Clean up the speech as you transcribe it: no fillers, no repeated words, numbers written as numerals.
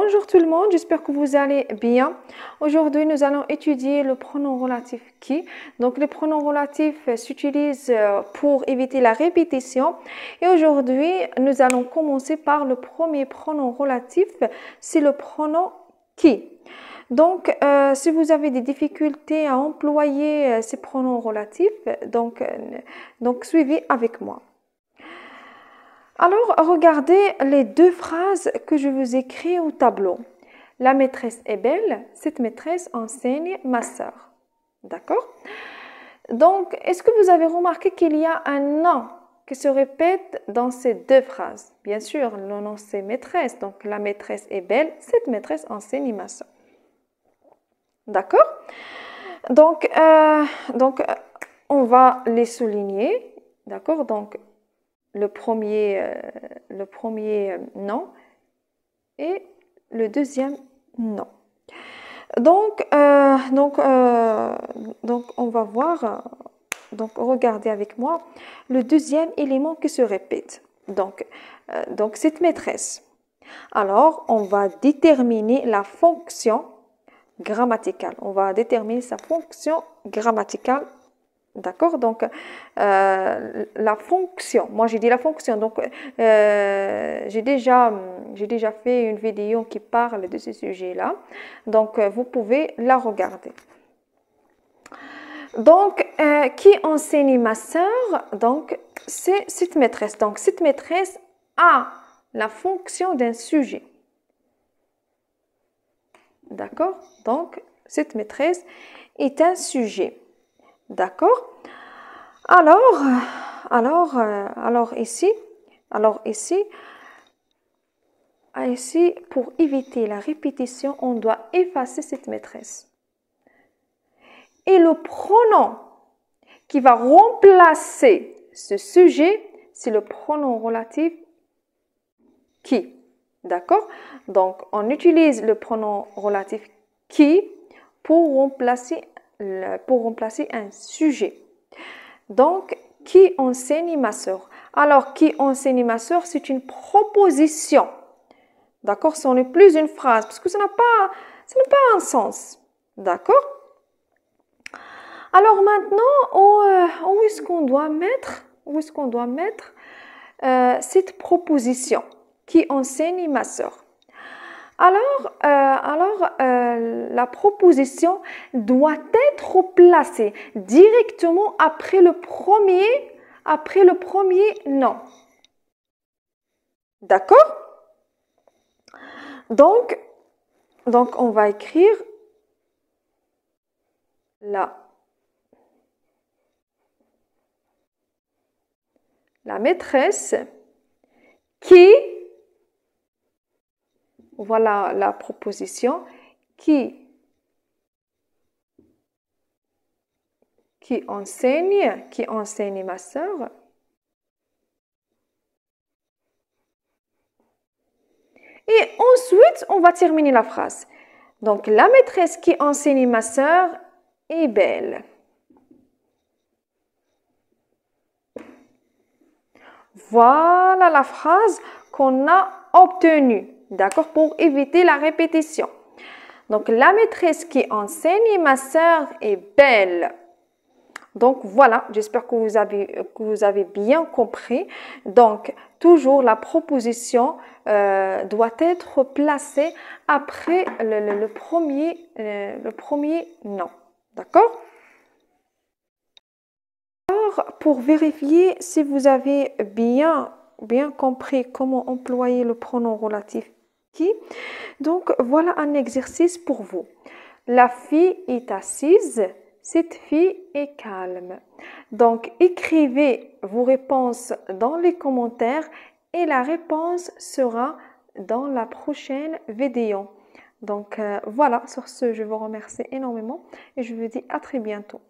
Bonjour tout le monde, j'espère que vous allez bien. Aujourd'hui, nous allons étudier le pronom relatif qui. Donc, les pronoms relatifs s'utilisent pour éviter la répétition. Et aujourd'hui, nous allons commencer par le premier pronom relatif, c'est le pronom qui. Donc, si vous avez des difficultés à employer ces pronoms relatifs, donc suivez avec moi. Alors, regardez les deux phrases que je vous écris au tableau. La maîtresse est belle, cette maîtresse enseigne ma sœur. D'accord? Donc, est-ce que vous avez remarqué qu'il y a un nom qui se répète dans ces deux phrases? Bien sûr, le nom c'est maîtresse, donc la maîtresse est belle, cette maîtresse enseigne ma sœur. D'accord? Donc, on va les souligner. D'accord? Donc, le premier nom et le deuxième nom. Donc on va voir, regardez avec moi le deuxième élément qui se répète. Donc cette maîtresse. Alors, on va déterminer la fonction grammaticale. On va déterminer sa fonction grammaticale. D'accord? Donc, la fonction, moi j'ai dit la fonction, donc j'ai déjà fait une vidéo qui parle de ce sujet-là, donc vous pouvez la regarder. Donc, qui enseigne ma sœur? Donc, c'est cette maîtresse. Donc, cette maîtresse a la fonction d'un sujet. D'accord? Donc, cette maîtresse est un sujet. D'accord? Alors ici, pour éviter la répétition, on doit effacer cette maîtresse. Et le pronom qui va remplacer ce sujet, c'est le pronom relatif qui. D'accord? Donc, on utilise le pronom relatif qui pour remplacer un sujet. Donc, qui enseigne ma sœur? Alors, qui enseigne ma sœur, c'est une proposition. D'accord? Ce n'est plus une phrase, parce que ça n'a pas un sens. D'accord? Alors maintenant, où est-ce qu'on doit mettre cette proposition? Qui enseigne ma sœur? Alors, la proposition doit être placée directement après le premier nom. D'accord? Donc, on va écrire la maîtresse qui, voilà la proposition, qui enseigne ma sœur. Et ensuite, on va terminer la phrase. Donc, la maîtresse qui enseigne ma sœur est belle. Voilà la phrase qu'on a obtenue, d'accord, pour éviter la répétition. Donc, la maîtresse qui enseigne ma sœur est belle. Donc, voilà, j'espère que vous avez bien compris. Donc, toujours la proposition doit être placée après le premier nom. D'accord? Alors, pour vérifier si vous avez bien compris comment employer le pronom relatif qui, donc voilà un exercice pour vous. La fille est assise. Cette fille est calme. Donc, écrivez vos réponses dans les commentaires et la réponse sera dans la prochaine vidéo. Donc, voilà, sur ce, je vous remercie énormément et je vous dis à très bientôt.